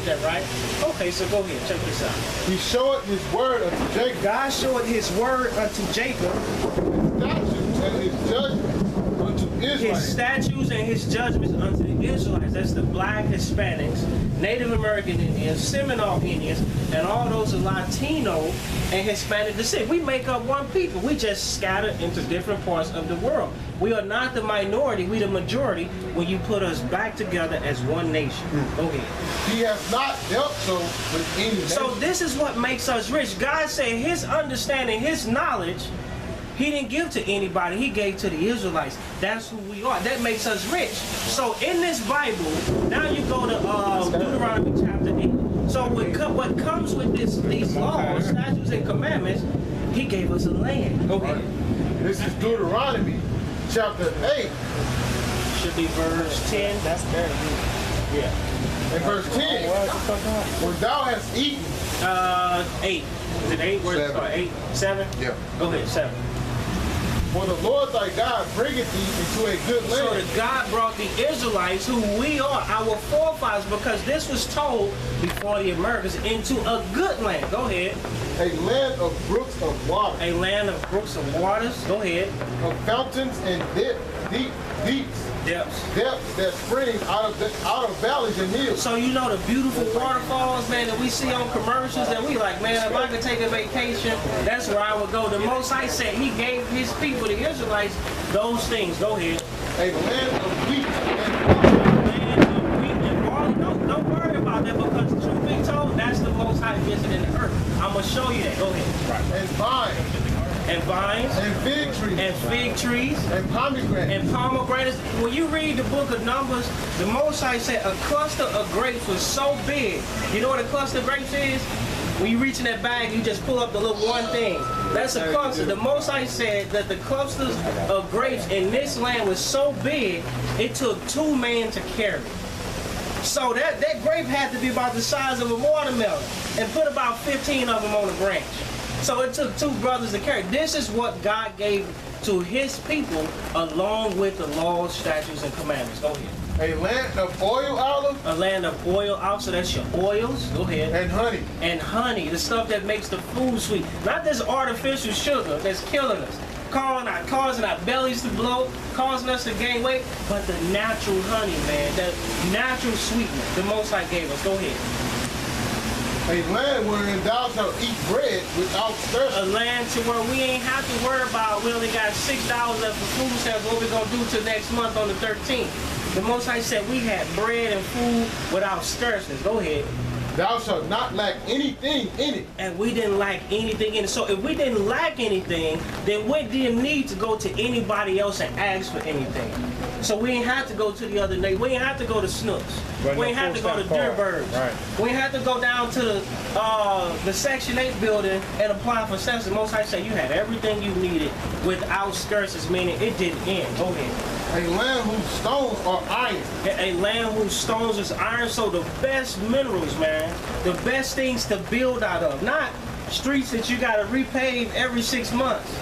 get that right. Okay, so go ahead, check this out. He showed his word unto Jacob. God showed his word unto Jacob. Statutes and his judgment unto His Israel. statutes and his judgments unto the Israelites. That's the black Hispanics, Native American Indians, Seminole Indians, and all those of Latino and Hispanic descent. We make up one people. We just scatter into different parts of the world. We are not the minority, we the majority when you put us back together as one nation. Go ahead. He has not dealt so with any nation. So this is what makes us rich. God said his understanding, his knowledge, he didn't give to anybody. He gave to the Israelites. That's who we are. That makes us rich. So in this Bible, now you go to Deuteronomy chapter 8. So what comes with these laws, statutes, and commandments, he gave us a land. Go ahead. This is Deuteronomy chapter 8. Should be verse 10. That's very good. Yeah. And verse 10. When thou hast eaten. 8. Is it 8? Where does it start? 8? 7? Yeah. Go ahead, 7. For the Lord thy God bringeth thee into a good land. So that God brought the Israelites, who we are, our forefathers, because this was told before the Americans, into a good land. Go ahead. A land of brooks of water. A land of brooks of waters. Go ahead. Of fountains and deeps. Depths that spring out of valleys and hills. So you know the beautiful waterfalls, man, that we see on commercials that we like, man, if I could take a vacation, that's where I would go. The Most High said he gave his people, the Israelites, those things. Go ahead. A land of wheat and barley. Don't worry about that, because the truth be told, that's the Most High visiting the earth. I'm going to show you that. Go ahead. and vines. And vines. And fig trees. And fig trees. And pomegranates. And pomegranates. When you read the book of Numbers, the Most High said a cluster of grapes was so big. You know what a cluster of grapes is? When you reach in that bag, you just pull up the little one thing. That's a cluster. The Most High said that the clusters of grapes in this land was so big, it took 2 men to carry. So that grape had to be about the size of a watermelon, and put about 15 of them on a branch. So it took 2 brothers to carry. This is what God gave to his people, along with the laws, statutes, and commandments. Go ahead. A land of oil olive. A land of oil olive, so that's your oils. Go ahead. And honey. And honey, the stuff that makes the food sweet. Not this artificial sugar that's killing us, causing our bellies to bloat, causing us to gain weight, but the natural honey, man, that natural sweetness the Most High gave us. Go ahead. A land wherein thou shalt eat bread without scarcity. A land to where we ain't have to worry about, we only got $6 left for food stamps, what we gonna do till next month on the 13th. The Most High said we had bread and food without scarceness. Go ahead. Thou shalt not lack anything in it. And we didn't lack anything in it. So if we didn't lack anything, then we didn't need to go to anybody else and ask for anything. So we ain't have to go to the other nation. We ain't have to go to Snooks. We ain't have to go to Deerbergs. Right. We ain't have to go down to the Section 8 building and apply for census. The Most High said you had everything you needed without scarces, meaning it didn't end. Go ahead. A land whose stones are iron. A land whose stones is iron, so the best minerals, man, the best things to build out of. Not streets that you gotta repave every 6 months.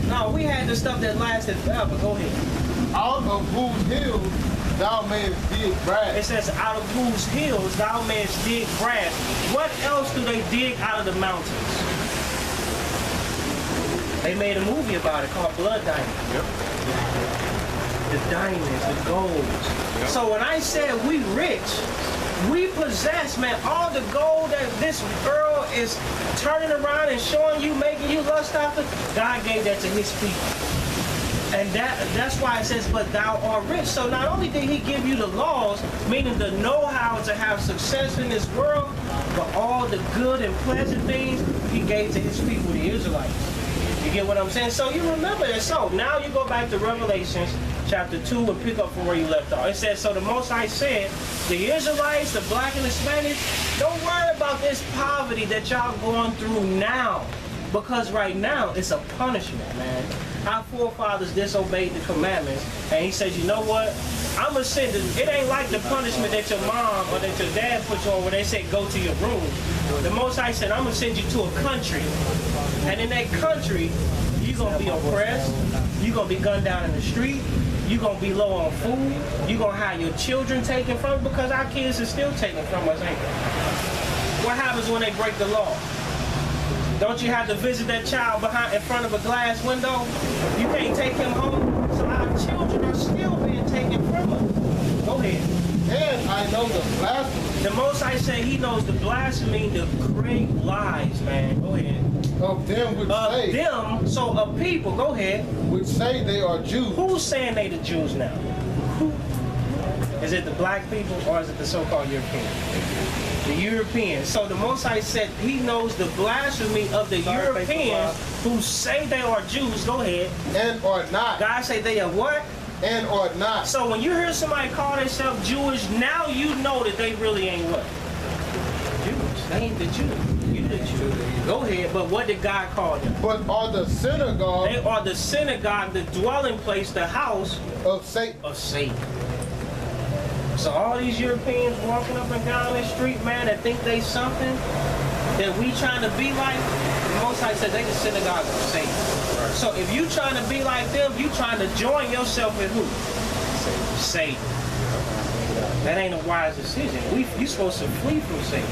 No, we had the stuff that lasted forever. Go ahead. Out of whose hills thou mayest dig grass. It says, out of whose hills thou mayest dig grass. What else do they dig out of the mountains? They made a movie about it called Blood Diamond. Yep. The diamonds, the golds. Yep. So when I said we rich, we possess, man, all the gold that this world is turning around and showing you, making you lust after, God gave that to his people. And that's why it says, but thou art rich. So not only did he give you the laws, meaning the know-how to have success in this world, but all the good and pleasant things he gave to his people, the Israelites. You get what I'm saying? So you remember that. So now you go back to Revelations chapter 2 and pick up from where you left off. It says, so the Most High said, the Israelites, the black and the Spanish, don't worry about this poverty that y'all going through now. Because right now, it's a punishment, man. Our forefathers disobeyed the commandments. And he says, you know what? I'm going to send it. It ain't like the punishment that your mom or that your dad put you on where they say, go to your room. The Most High said, I'm going to send you to a country. And in that country, you're going to be oppressed. You're going to be gunned down in the street. You're going to be low on food. You're going to have your children taken from you, because our kids are still taken from us, ain't they? What happens when they break the law? Don't you have to visit that child in front of a glass window? You can't take him home. So our children are still being taken from us. Go ahead. And I know the blasphemy. The Most High said he knows the blasphemy, the great lies, man. Go ahead. Of them which say. Them, so of people, go ahead. Which say they are Jews. Who's saying they the Jews now? Who? Is it the black people or is it the so-called Europeans? The Europeans. So the Most High said he knows the blasphemy of the Europeans who say they are Jews. Go ahead. And are not. God say they are what? And are not. So when you hear somebody call themselves Jewish, now you know that they really ain't what? Jews. They ain't the Jews. You the Jew. Go ahead. But what did God call them? But are the synagogue. They are the synagogue, the dwelling place, the house of Satan. Of Satan. So all these Europeans walking up and down the street, man, that think they something that we trying to be like, the Most High said they the synagogue of Satan. Right. So if you trying to be like them, you trying to join yourself with who? Satan. That ain't a wise decision. You supposed to flee from Satan.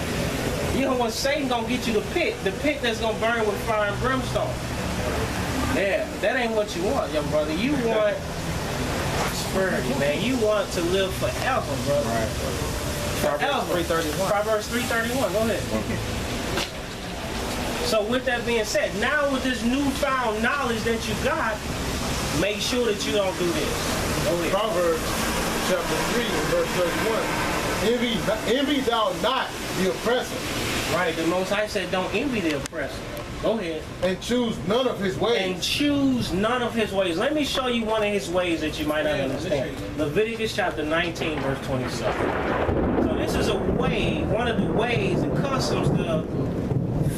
You know what? Satan gonna get you the pit that's gonna burn with fire and brimstone. Yeah, that ain't what you want, young brother. You want prosperity, man. You want to live forever, brother. Right. Proverbs 3:31. Proverbs 3:31. Go ahead. So with that being said, now with this newfound knowledge that you got, make sure that you don't do this. Go ahead. Proverbs chapter 3 and verse 31. Envy thou not the oppressor. Right. The Most High said, don't envy the oppressor. Go ahead. And choose none of his ways. And choose none of his ways. Let me show you one of his ways that you might not understand. Leviticus chapter 19, verse 27. So this is a way, one of the ways, the customs, the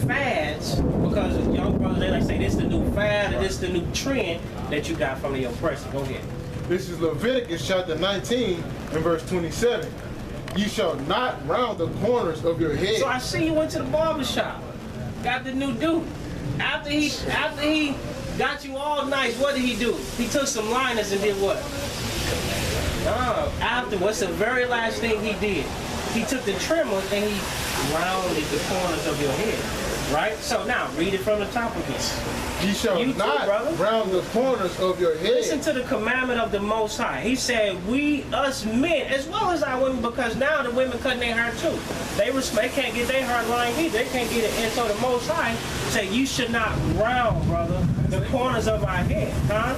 fads, because young brothers, they like say this is the new fad, or this is the new trend that you got from the oppressor. Go ahead. This is Leviticus chapter 19 and verse 27. You shall not round the corners of your head. So I see you went to the barber shop. Got the new dude. After he got you all nice, what did he do? He took some liners and did what? What's the very last thing he did? He took the trimmers and he rounded the corners of your head. Right? So now, read it from the top again. You shall not round the corners of your head. Listen to the commandment of the Most High. He said, us men, as well as our women, because now the women cutting their hair too. They can't get their hair lined either. They can't get it. And so the Most High said, you should not round, brother, the corners of our head. Huh?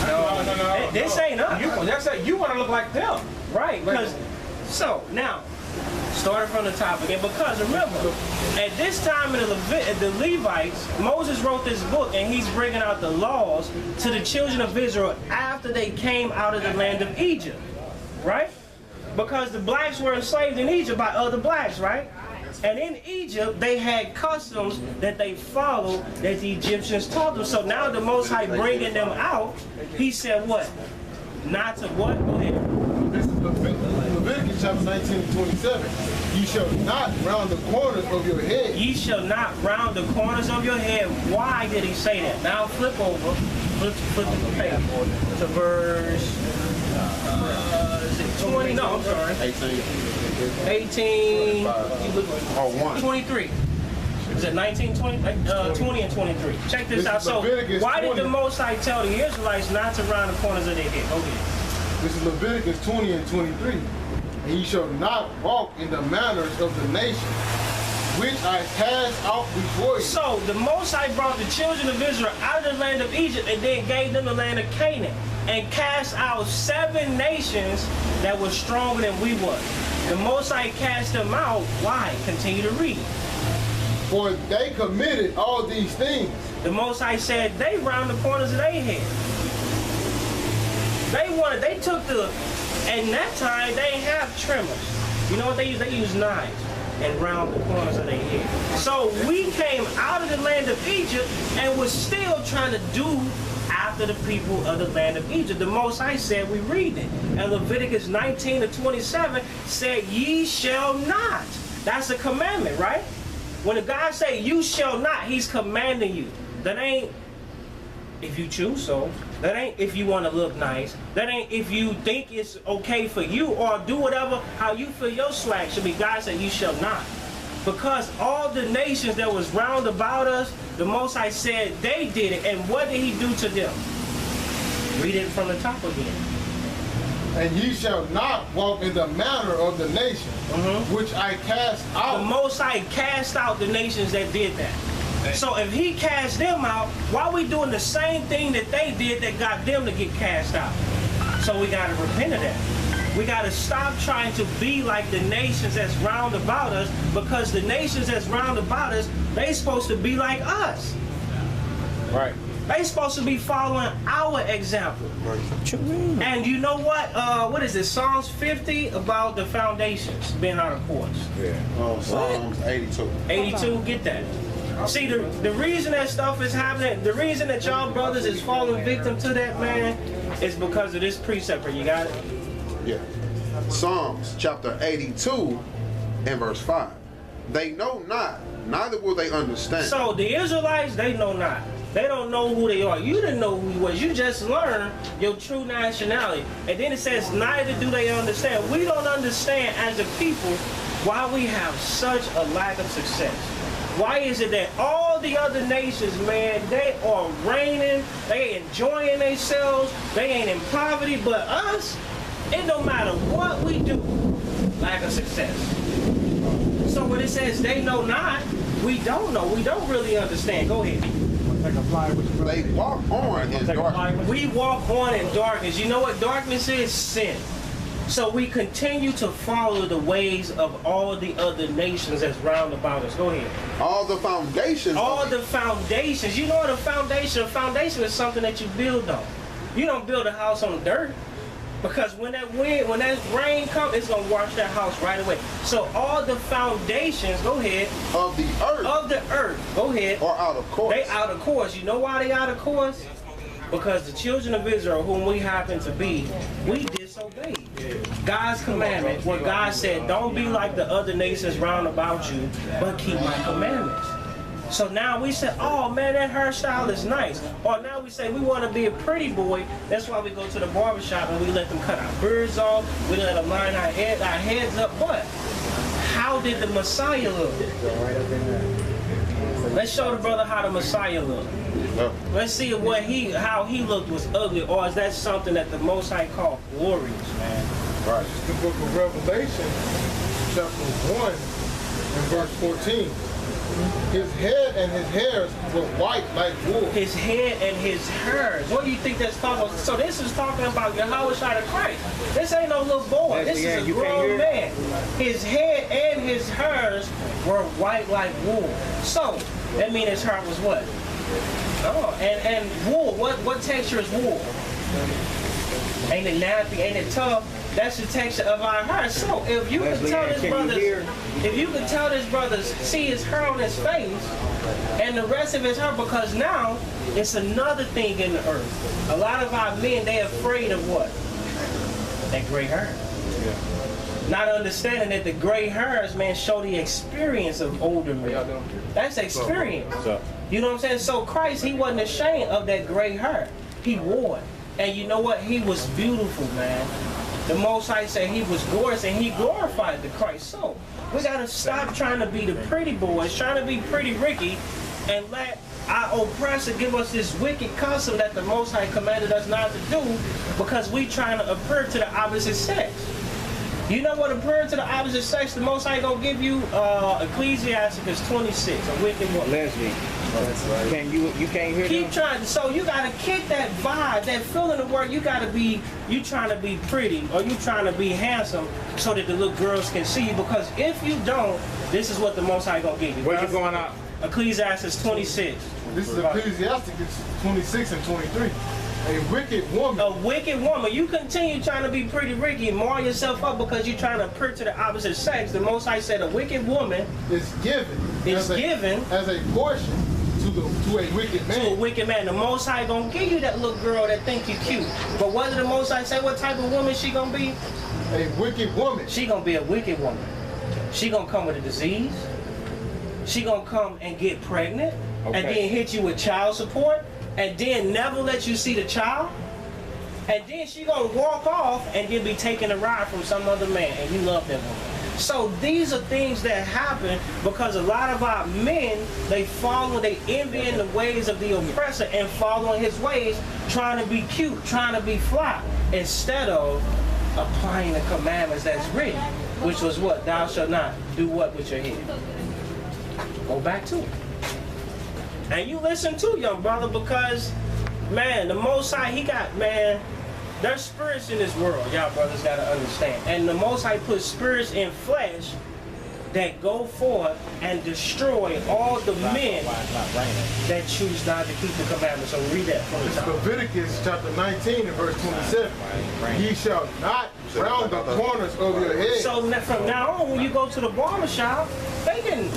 No. This ain't us. You want to look like them. Right. Because, so, now, starting from the top again, because remember, at this time in the Levites, Moses wrote this book and he's bringing out the laws to the children of Israel after they came out of the land of Egypt, right? Because the blacks were enslaved in Egypt by other blacks, right? And in Egypt, they had customs that they followed that the Egyptians taught them. So now the Most High bringing them out, he said what? Not to what? Go ahead. This is Leviticus chapter 19 and 27. You shall not round the corners of your head. Ye shall not round the corners of your head. Why did he say that? Now flip over. Flip the page to verse is it 20? No, I'm sorry. 18. 23. Is it 19, 20? 20 and 23. Check this out. So why did the Most High tell the Israelites not to round the corners of their head? Okay. This is Leviticus 20 and 23. And ye shall not walk in the manners of the nation, which I cast out before you. So the Most High brought the children of Israel out of the land of Egypt and then gave them the land of Canaan and cast out 7 nations that were stronger than we were. The Most High cast them out. Why? Continue to read. For they committed all these things. The Most High said they round the corners of their head. They took and that time they didn't have trimmers. You know what they use? They use knives and round the corners of their head. So we came out of the land of Egypt and was still trying to do after the people of the land of Egypt. The Most High said, we read it. And Leviticus 19 to 27 said, ye shall not. That's a commandment, right? When the God say you shall not, he's commanding you. That ain't if you choose so. That ain't if you want to look nice. That ain't if you think it's okay for you or do whatever, how you feel your swag should be. God said you shall not. Because all the nations that was round about us, the Most High said they did it. And what did he do to them? Read it from the top again. And ye shall not walk in the manner of the nation, which I cast out. The Most High cast out the nations that did that. So if he cast them out, why are we doing the same thing that they did that got them to get cast out? So we got to repent of that. We got to stop trying to be like the nations that's round about us, because the nations that's round about us, they supposed to be like us. Right. They supposed to be following our example. And you know what is it? Psalms 50 about the foundations being out of course. Yeah. Oh, Psalms 82. 82, get that. See, the reason that stuff is happening, the reason that y'all brothers is falling victim to that, man, is because of this precept. You got it? Yeah. Psalms chapter 82 and verse 5. They know not, neither will they understand. So the Israelites, they know not. They don't know who they are. You didn't know who he was. You just learned your true nationality. And then it says, neither do they understand. We don't understand as a people why we have such a lack of success. Why is it that all the other nations, man, they are reigning, they enjoying themselves, they ain't in poverty, but us, it don't matter what we do, lack of success. So when it says they know not, we don't know. We don't really understand. Go ahead. They walk on in darkness. We walk on in darkness. You know what darkness is? Sin. So we continue to follow the ways of all the other nations that's round about us. Go ahead. All the foundations. All the foundations. You know what a foundation? A foundation is something that you build on. You don't build a house on dirt. Because when that wind, when that rain comes, it's gonna wash that house right away. So all the foundations, go ahead. Of the earth. Of the earth, go ahead. Are out of course. They out of course. You know why they out of course? Because the children of Israel, whom we happen to be, we disobeyed God's commandment. What God said, don't be like the other nations round about you, but keep my commandments. So now we say, oh man, that hairstyle is nice. Or now we say we want to be a pretty boy. That's why we go to the barbershop and we let them cut our beards off. We let them line our heads up. But how did the Messiah look? Let's show the brother how the Messiah looked. Let's see how he looked was ugly, or is that something that the Most High called glorious, man? Right. The book of Revelation, chapter 1 and verse 14. His head and his hairs were white like wool. His head and his hairs. What do you think that's talking about? So this is talking about Yahushua the Christ. This ain't no little boy. This is a grown man. His head and his hairs were white like wool. So that means his hair was what? Oh, and wool. What texture is wool? Ain't it nasty? Ain't it tough? That's the texture of our hair. So if you can tell this brother, see his hair on his face and the rest of his hair, because now it's another thing in the earth. A lot of our men, they afraid of what? That gray hair. Yeah. Not understanding that the gray hairs, man, show the experience of older men. That's experience. You know what I'm saying? So Christ, he wasn't ashamed of that gray hair. He wore it. And you know what? He was beautiful, man. The Most High said he was gorgeous, and he glorified the Christ. So we got to stop trying to be the pretty boys, trying to be pretty Ricky, and let our oppressor give us this wicked custom that the Most High commanded us not to do, because we trying to appear to the opposite sex. You know what appearing to the opposite sex, the Most High gonna give you? Ecclesiasticus 26, a wicked woman. Lesbian. You can't hear Keep them? trying. So you gotta kick that vibe, that feeling of work. You gotta be. You trying to be pretty, or you trying to be handsome, so that the little girls can see you. Because if you don't, this is what the Most High gonna give you. Where you going out? Ecclesiastes 26. This is Ecclesiasticus 26 and 23. A wicked woman. A wicked woman. You continue trying to be pretty Ricky and mar yourself up because you're trying to appear to the opposite sex. The Most High said a wicked woman is given as a portion to a wicked man. To a wicked man. The Most High gonna give you that little girl that think you cute. But what did the Most High say? What type of woman she gonna be? A wicked woman. She gonna be a wicked woman. She gonna come with a disease. She gonna come and get pregnant, and then hit you with child support. and then never let you see the child, and then she gonna walk off and then be taking a ride from some other man, and you love that woman. So these are things that happen because a lot of our men, they envy in the ways of the oppressor and following his ways, trying to be cute, trying to be fly, instead of applying the commandments that's written, which was what? Thou shalt not do what with your head? Go back to it. And you listen too, young brother, because, man, the Most High, he got, man, there's spirits in this world, y'all brothers gotta understand. And the Most High put spirits in flesh that go forth and destroy all the men that choose not to keep the commandments. So read that from the top. Leviticus chapter 19 and verse 27. Ye shall not round the corners of your head. So from now on, when you go to the barber shop, they can,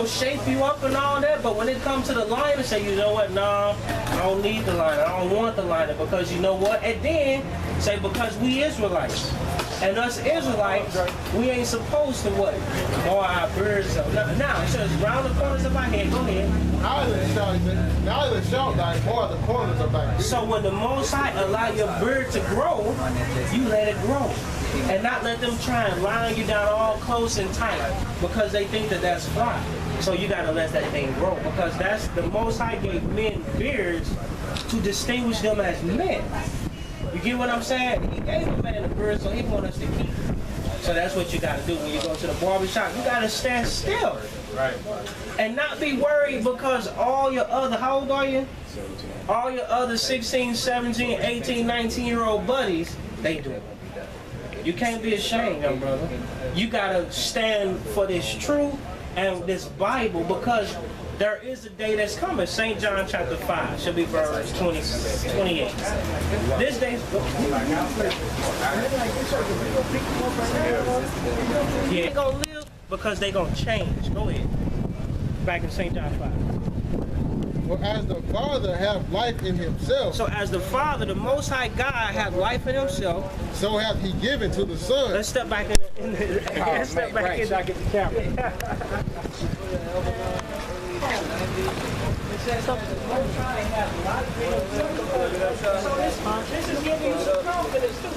shape you up and all that, but when it comes to the liner, say, you know what, no, I don't need the liner, I don't want the liner, because you know what, and then say, because we Israelites, and us Israelites, we ain't supposed to what? Mow our beards up. Now, it says, round the corners of my head, go ahead. Neither shalt thou mow the corners of thy beard. So when the Most High allow your beard to grow, you let it grow. And not let them try and line you down all close and tight because they think that that's fly. So you gotta let that thing grow, because that's the Most High gave men beards to distinguish them as men. You get what I'm saying? He gave a man a beard so he want us to keep it. So that's what you gotta do when you go to the barbershop. You gotta stand still. Right. And not be worried because all your other, how old are you? 17. All your other 16, 17, 18, 19-year-old buddies, they do it. You can't be ashamed, young brother. You gotta stand for this truth and this Bible, because there is a day that's coming. St. John chapter 5 should be verse 28. This day's yeah, they gonna live because they gonna change. Go ahead. Back in St. John 5. For as the Father hath life in himself, So as the Father, the Most High God, have life in Himself. so hath he given to the Son. Let's step back let's step back in. So I get the camera. So this is giving you some confidence too.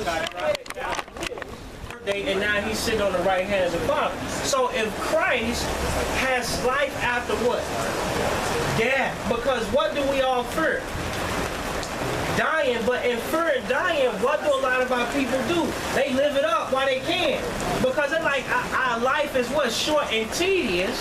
And now he's sitting on the right hand of the Father. So if Christ has life after what? Death. Because what do we all fear? Dying. But in fear and dying, what do a lot of our people do? They live it up while they can. Because they're like, our life is what? Short and tedious.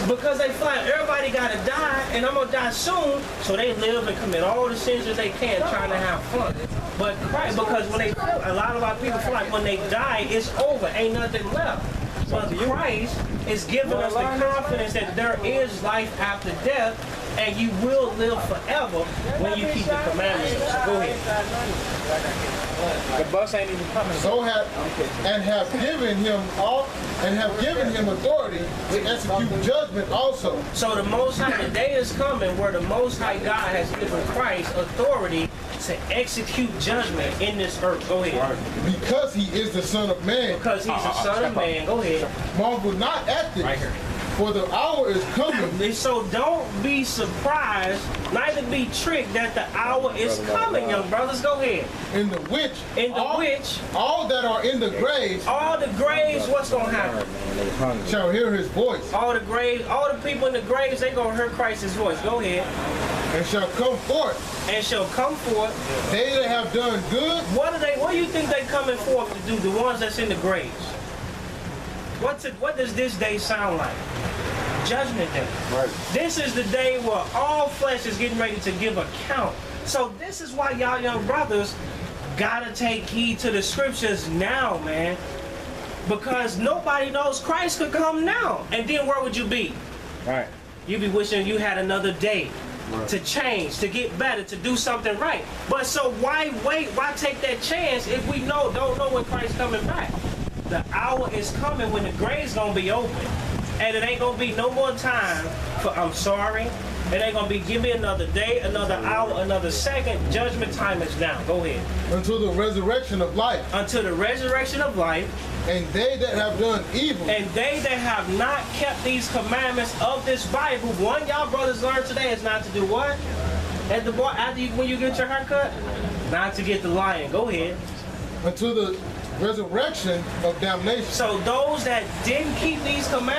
Because they feel like everybody gotta die and I'm gonna die soon, so they live and commit all the sins that they can trying to have fun. But Christ, because when they feel, a lot of our people feel like when they die, it's over, ain't nothing left. But Christ is giving us the confidence that there is life after death, and you will live forever when you keep the commandments. So go ahead. The bus ain't even coming. So have given him authority to execute judgment also. So the Most High, the day is coming where the Most High God has given Christ authority to execute judgment in this earth. Go ahead. Because he is the Son of Man. Because he's the Son of Man. Go ahead. Marvel not at this, for the hour is coming. So don't be surprised, neither be tricked that the hour is coming, young brothers. Go ahead. In the which all that are in the graves, what's going to happen? shall hear his voice. All the people in the graves, they going to hear Christ's voice. Go ahead. And shall come forth. They that have done good. What do you think they coming forth to do? The ones that's in the graves. What does this day sound like? Judgment Day. Right. This is the day where all flesh is getting ready to give account. So this is why y'all young brothers gotta take heed to the scriptures now, man. Because nobody knows Christ could come now. And then where would you be? Right. You'd be wishing you had another day. Right. To change, to get better, to do something right. But so why wait? Why take that chance if we don't know when Christ's coming back? The hour is coming when the grave's gonna be open, and it ain't gonna be no more time for I'm sorry. It ain't gonna be give me another day, another hour, another second. Judgment time is now. Go ahead. Until the resurrection of life. Until the resurrection of life. And they that have done evil. And they that have not kept these commandments of this Bible. One y'all brothers learned today is not to do what? at the bar after when you get your haircut? Not to get the lion. Go ahead. Unto the resurrection of damnation. So those that didn't keep these commandments.